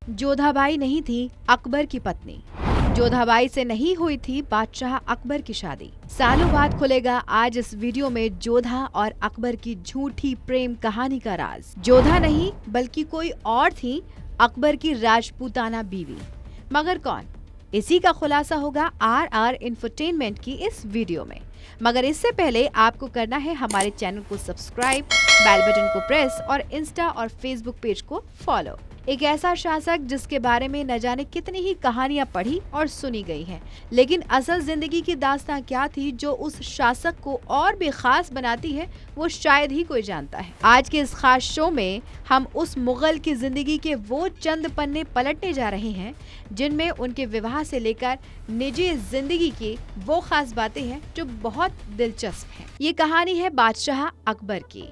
जोधाबाई नहीं थी अकबर की पत्नी। जोधाबाई से नहीं हुई थी बादशाह अकबर की शादी। सालों बाद खुलेगा आज इस वीडियो में जोधा और अकबर की झूठी प्रेम कहानी का राज। जोधा नहीं बल्कि कोई और थी अकबर की राजपूताना बीवी, मगर कौन? इसी का खुलासा होगा RR इंफोटेनमेंट की इस वीडियो में। मगर इससे पहले आपको करना है हमारे चैनल को सब्सक्राइब, बेल बटन को प्रेस और इंस्टा और फेसबुक पेज को फॉलो। एक ऐसा शासक जिसके बारे में न जाने कितनी ही कहानियां पढ़ी और सुनी गई हैं, लेकिन असल जिंदगी की दास्तां क्या थी जो उस शासक को और भी खास बनाती है, वो शायद ही कोई जानता है। आज के इस खास शो में हम उस मुगल की जिंदगी के वो चंद पन्ने पलटने जा रहे हैं जिनमें उनके विवाह से लेकर निजी जिंदगी की वो खास बातें हैं जो बहुत दिलचस्प हैं। ये कहानी है बादशाह अकबर की।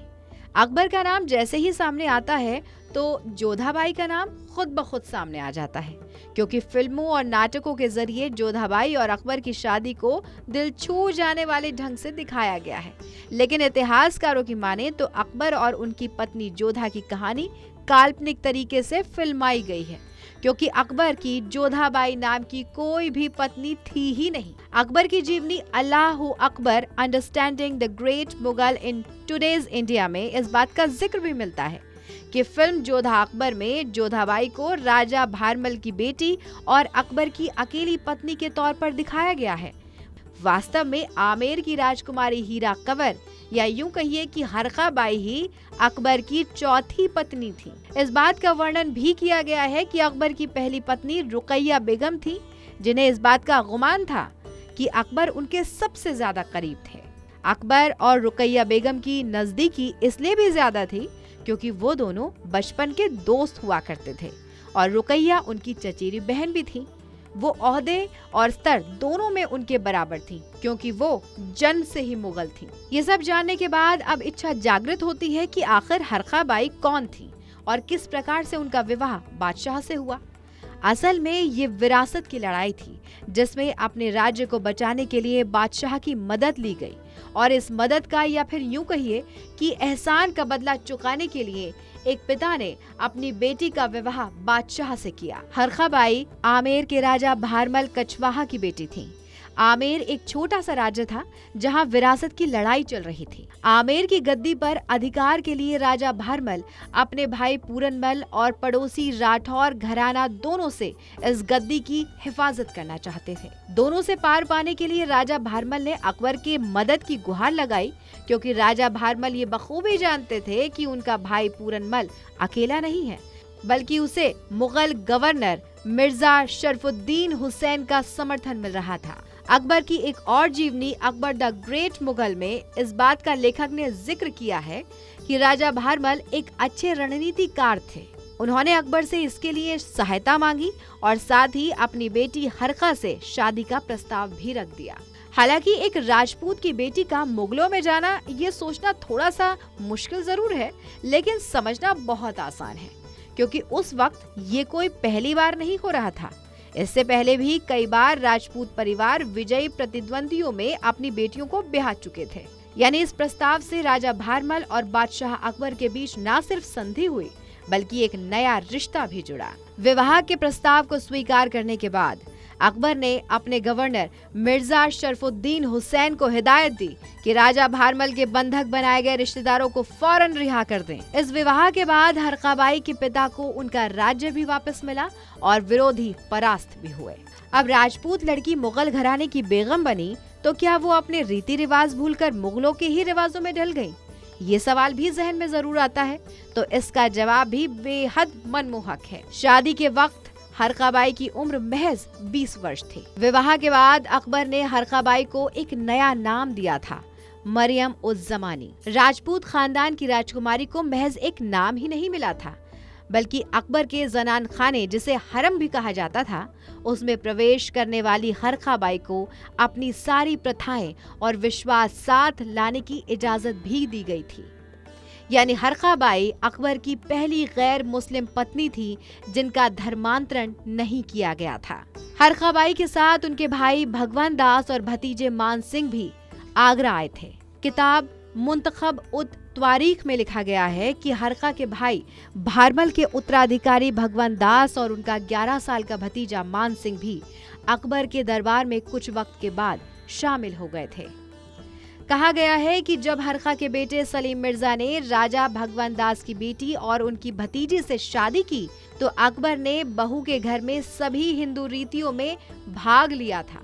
अकबर का नाम जैसे ही सामने आता है तो जोधाबाई का नाम खुद ब खुद सामने आ जाता है, क्योंकि फिल्मों और नाटकों के जरिए जोधाबाई और अकबर की शादी को दिल छू जाने वाले ढंग से दिखाया गया है। लेकिन इतिहासकारों की माने तो अकबर और उनकी पत्नी जोधा की कहानी काल्पनिक तरीके से फिल्माई गई है, क्योंकि अकबर की जोधाबाई नाम की कोई भी पत्नी थी ही नहीं। अकबर की जीवनी Allahu Akbar understanding the great Mughal in today's India में इस बात का जिक्र भी मिलता है कि फिल्म जोधा अकबर में जोधाबाई को राजा भारमल की बेटी और अकबर की अकेली पत्नी के तौर पर दिखाया गया है। वास्तव में आमेर की राजकुमारी हीरा कंवर या यूं कहिए कि हरखा बाई ही अकबर की चौथी पत्नी थी। इस बात का वर्णन भी किया गया है कि अकबर की पहली पत्नी रुकैया बेगम थी, जिन्हें इस बात का गुमान था कि अकबर उनके सबसे ज्यादा करीब थे। अकबर और रुकैया बेगम की नजदीकी इसलिए भी ज्यादा थी क्योंकि वो दोनों बचपन के दोस्त हुआ करते थे और रुकैया उनकी चचेरी बहन भी थी। वो ओहदे और स्तर दोनों में उनके बराबर थी, क्योंकि वो जन्म से ही मुगल थी। ये सब जानने के बाद अब इच्छा जागृत होती है कि आखिर हरखा बाई कौन थी और किस प्रकार से उनका विवाह बादशाह से हुआ। असल में ये विरासत की लड़ाई थी, जिसमें अपने राज्य को बचाने के लिए बादशाह की मदद ली गई और इस मदद का या फिर यूं कहिए कि एहसान का बदला चुकाने के लिए एक पिता ने अपनी बेटी का विवाह बादशाह से किया। हरखा बाई आमेर के राजा भारमल कछवाहा की बेटी थी। आमेर एक छोटा सा राज्य था जहां विरासत की लड़ाई चल रही थी। आमेर की गद्दी पर अधिकार के लिए राजा भारमल अपने भाई पूरनमल और पड़ोसी राठौर घराना दोनों से इस गद्दी की हिफाजत करना चाहते थे। दोनों से पार पाने के लिए राजा भारमल ने अकबर की मदद की गुहार लगाई, क्योंकि राजा भारमल ये बखूबी जानते थे कि उनका भाई पूरनमल अकेला नहीं है, बल्कि उसे मुगल गवर्नर मिर्जा शरफुद्दीन हुसैन का समर्थन मिल रहा था। अकबर की एक और जीवनी अकबर द ग्रेट मुगल में इस बात का लेखक ने जिक्र किया है कि राजा भारमल एक अच्छे रणनीतिकार थे। उन्होंने अकबर से इसके लिए सहायता मांगी और साथ ही अपनी बेटी हरखा से शादी का प्रस्ताव भी रख दिया। हालांकि एक राजपूत की बेटी का मुगलों में जाना, ये सोचना थोड़ा सा मुश्किल जरूर है, लेकिन समझना बहुत आसान है, क्योंकि उस वक्त ये कोई पहली बार नहीं हो रहा था। इससे पहले भी कई बार राजपूत परिवार विजयी प्रतिद्वंदियों में अपनी बेटियों को ब्याह चुके थे। यानी इस प्रस्ताव से राजा भारमल और बादशाह अकबर के बीच न सिर्फ संधि हुई, बल्कि एक नया रिश्ता भी जुड़ा। विवाह के प्रस्ताव को स्वीकार करने के बाद अकबर ने अपने गवर्नर मिर्जा शरफुद्दीन हुसैन को हिदायत दी कि राजा भारमल के बंधक बनाए गए रिश्तेदारों को फौरन रिहा कर दें। इस विवाह के बाद हरखा बाई के पिता को उनका राज्य भी वापस मिला और विरोधी परास्त भी हुए। अब राजपूत लड़की मुगल घराने की बेगम बनी तो क्या वो अपने रीति रिवाज भूलकर मुगलों के ही रिवाजों में ढल गई? ये सवाल भी जहन में जरूर आता है, तो इसका जवाब भी बेहद मनमोहक है। शादी के वक्त हरखा बाई की उम्र महज 20 वर्ष थी। विवाह के बाद अकबर ने हरखा बाई को एक नया नाम दिया था, मरियम उज जमानी। राजपूत खानदान की राजकुमारी को महज एक नाम ही नहीं मिला था, बल्कि अकबर के जनान खाने, जिसे हरम भी कहा जाता था, उसमें प्रवेश करने वाली हरखा बाई को अपनी सारी प्रथाएं और विश्वास साथ लाने की इजाजत भी दी गई थी। यानी हरखा बाई अकबर की पहली गैर मुस्लिम पत्नी थी जिनका धर्मांतरण नहीं किया गया था। हरखा बाई के साथ उनके भाई भगवान दास और भतीजे मान सिंह भी आगरा आए थे। किताब मुंतखब उत तारीख में लिखा गया है कि हरका के भाई भारमल के उत्तराधिकारी भगवंत दास और उनका 11 साल का भतीजा मान सिंह भी अकबर के दरबार में कुछ वक्त के बाद शामिल हो गए थे। कहा गया है कि जब हरका के बेटे सलीम मिर्जा ने राजा भगवंत दास की बेटी और उनकी भतीजी से शादी की तो अकबर ने बहू के घर में सभी हिंदू रीतियों में भाग लिया था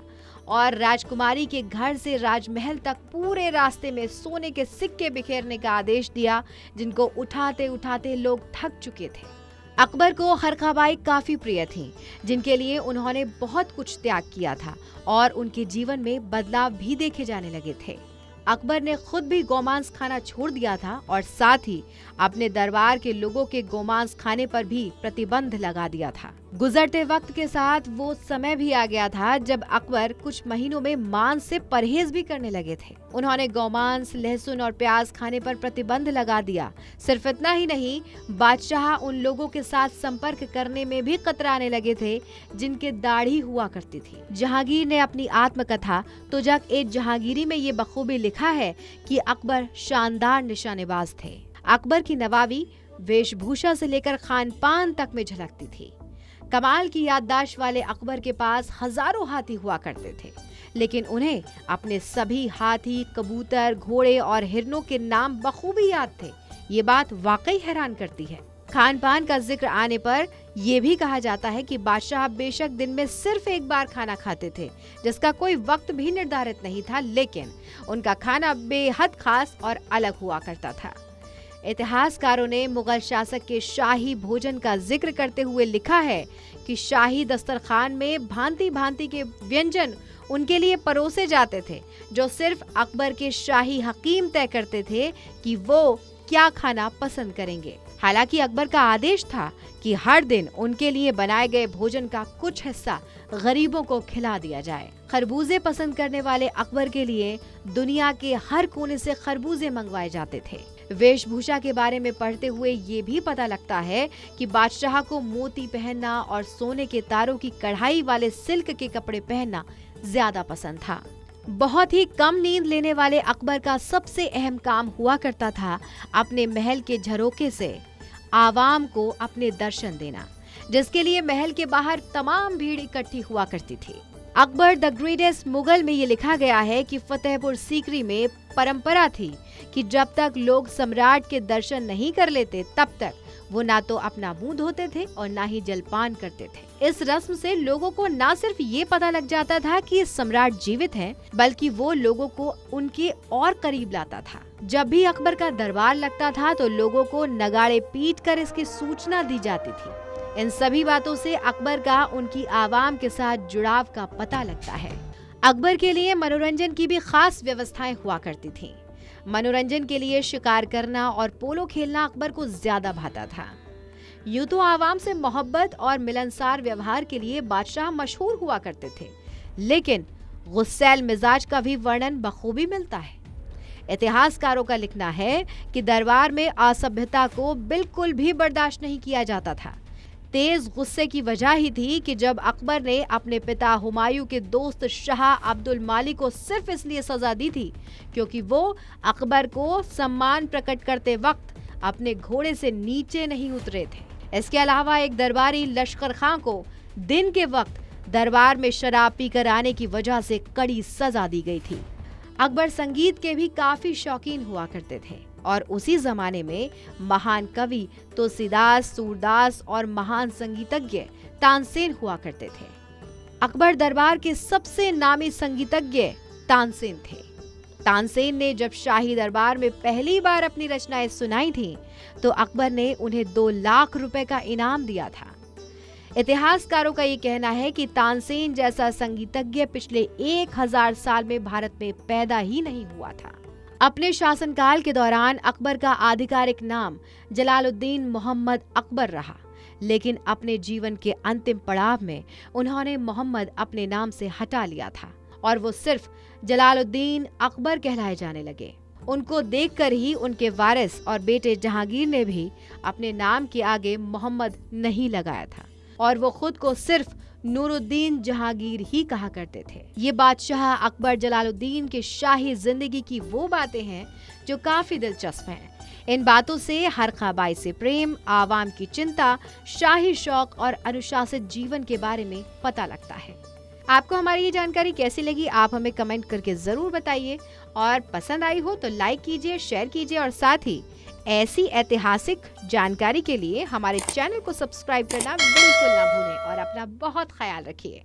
और राजकुमारी के घर से राजमहल तक पूरे रास्ते में सोने के सिक्के बिखेरने का आदेश दिया, जिनको उठाते उठाते लोग थक चुके थे। अकबर को हरकाबाई काफी प्रिय थी, जिनके लिए उन्होंने बहुत कुछ त्याग किया था और उनके जीवन में बदलाव भी देखे जाने लगे थे। अकबर ने खुद भी गोमांस खाना छोड़ दिया था और साथ ही अपने दरबार के लोगों के गोमांस खाने पर भी प्रतिबंध लगा दिया था। गुजरते वक्त के साथ वो समय भी आ गया था जब अकबर कुछ महीनों में मांस से परहेज भी करने लगे थे। उन्होंने गोमांस, लहसुन और प्याज खाने पर प्रतिबंध लगा दिया। सिर्फ इतना ही नहीं, बादशाह उन लोगों के साथ संपर्क करने में भी कतराने लगे थे जिनके दाढ़ी हुआ करती थी। जहांगीर ने अपनी आत्मकथा तुजक-ए-जहांगीरी में ये बखूबी लिखा है कि अकबर शानदार निशानेबाज थे। अकबर की नवाबी वेशभूषा से लेकर खान पान तक में झलकती थी। कमाल की याददाश्त वाले अकबर के पास हजारों हाथी हुआ करते थे, लेकिन उन्हें अपने सभी हाथी, कबूतर, घोड़े और हिरनों के नाम बखूबी याद थे। ये बात वाकई हैरान करती है। खान पान का जिक्र आने पर यह भी कहा जाता है कि बादशाह बेशक दिन में सिर्फ एक बार खाना खाते थे, जिसका कोई वक्त भी निर्धारित नहीं था, लेकिन उनका खाना बेहद खास और अलग हुआ करता था। इतिहासकारों ने मुगल शासक के शाही भोजन का जिक्र करते हुए लिखा है कि शाही दस्तरखान में भांति भांति के व्यंजन उनके लिए परोसे जाते थे, जो सिर्फ अकबर के शाही हकीम तय करते थे कि वो क्या खाना पसंद करेंगे। हालांकि अकबर का आदेश था कि हर दिन उनके लिए बनाए गए भोजन का कुछ हिस्सा गरीबों को खिला दिया जाए। खरबूजे पसंद करने वाले अकबर के लिए दुनिया के हर कोने से खरबूजे मंगवाए जाते थे। वेशभूषा के बारे में पढ़ते हुए ये भी पता लगता है कि बादशाह को मोती पहनना और सोने के तारों की कढ़ाई वाले सिल्क के कपड़े पहनना ज्यादा पसंद था। बहुत ही कम नींद लेने वाले अकबर का सबसे अहम काम हुआ करता था अपने महल के झरोखे से आवाम को अपने दर्शन देना, जिसके लिए महल के बाहर तमाम भीड़ इकट्ठी हुआ करती थी। अकबर द ग्रेटेस्ट मुगल में ये लिखा गया है कि फतेहपुर सीकरी में परंपरा थी कि जब तक लोग सम्राट के दर्शन नहीं कर लेते तब तक वो ना तो अपना मुंह धोते थे और ना ही जलपान करते थे। इस रस्म से लोगों को ना सिर्फ ये पता लग जाता था कि सम्राट जीवित हैं, बल्कि वो लोगों को उनके और करीब लाता था। जब भी अकबर का दरबार लगता था तो लोगों को नगाड़े पीट कर इसकी सूचना दी जाती थी। इन सभी बातों से अकबर का उनकी आवाम के साथ जुड़ाव का पता लगता है। अकबर के लिए मनोरंजन की भी खास व्यवस्थाएं हुआ करती थीं। मनोरंजन के लिए शिकार करना और पोलो खेलना अकबर को ज्यादा भाता था। यूं तो आवाम से मोहब्बत और मिलनसार व्यवहार के लिए बादशाह मशहूर हुआ करते थे, लेकिन गुस्सैल मिजाज का भी वर्णन बखूबी मिलता है। इतिहासकारों का लिखना है कि दरबार में असभ्यता को बिल्कुल भी बर्दाश्त नहीं किया जाता था। तेज गुस्से की वजह ही थी कि जब अकबर ने अपने पिता हुमायूं के दोस्त शाह अब्दुल मालिक को सिर्फ इसलिए सजा दी थी क्योंकि वो अकबर को सम्मान प्रकट करते वक्त अपने घोड़े से नीचे नहीं उतरे थे। इसके अलावा एक दरबारी लश्कर खां को दिन के वक्त दरबार में शराब पीकर आने की वजह से कड़ी सजा दी गई थी। अकबर संगीत के भी काफी शौकीन हुआ करते थे और उसी जमाने में महान कवि तुलसीदास, सूरदास और महान संगीतज्ञ तानसेन हुआ करते थे। अकबर दरबार के सबसे नामी संगीतज्ञ तानसेन थे। तानसेन ने जब शाही दरबार में पहली बार अपनी रचनाएं सुनाई थीं, तो अकबर ने उन्हें 2 लाख रुपए का इनाम दिया था। इतिहासकारों का ये कहना है कि तानसेन जैसा संगीतज्ञ पिछले 1000 साल में भारत में पैदा ही नहीं हुआ था। अपने शासनकाल के दौरान अकबर का आधिकारिक नाम जलालुद्दीन मोहम्मद अकबर रहा, लेकिन अपने जीवन के अंतिम पड़ाव में उन्होंने मोहम्मद अपने नाम से हटा लिया था और वो सिर्फ जलालुद्दीन अकबर कहलाए जाने लगे। उनको देखकर ही उनके वारिस और बेटे जहांगीर ने भी अपने नाम के आगे मोहम्मद नहीं लगाया था और वो खुद को सिर्फ नूरुद्दीन जहांगीर ही कहा करते थे। ये बादशाह अकबर जलालुद्दीन के शाही जिंदगी की वो बातें हैं जो काफी दिलचस्प हैं। इन बातों से हरखाबाई से प्रेम, आवाम की चिंता, शाही शौक और अनुशासित जीवन के बारे में पता लगता है। आपको हमारी ये जानकारी कैसी लगी, आप हमें कमेंट करके जरूर बताइए और पसंद आई हो तो लाइक कीजिए, शेयर कीजिए और साथ ही ऐसी ऐतिहासिक जानकारी के लिए हमारे चैनल को सब्सक्राइब करना बिल्कुल ना भूलें और अपना बहुत ख्याल रखिए।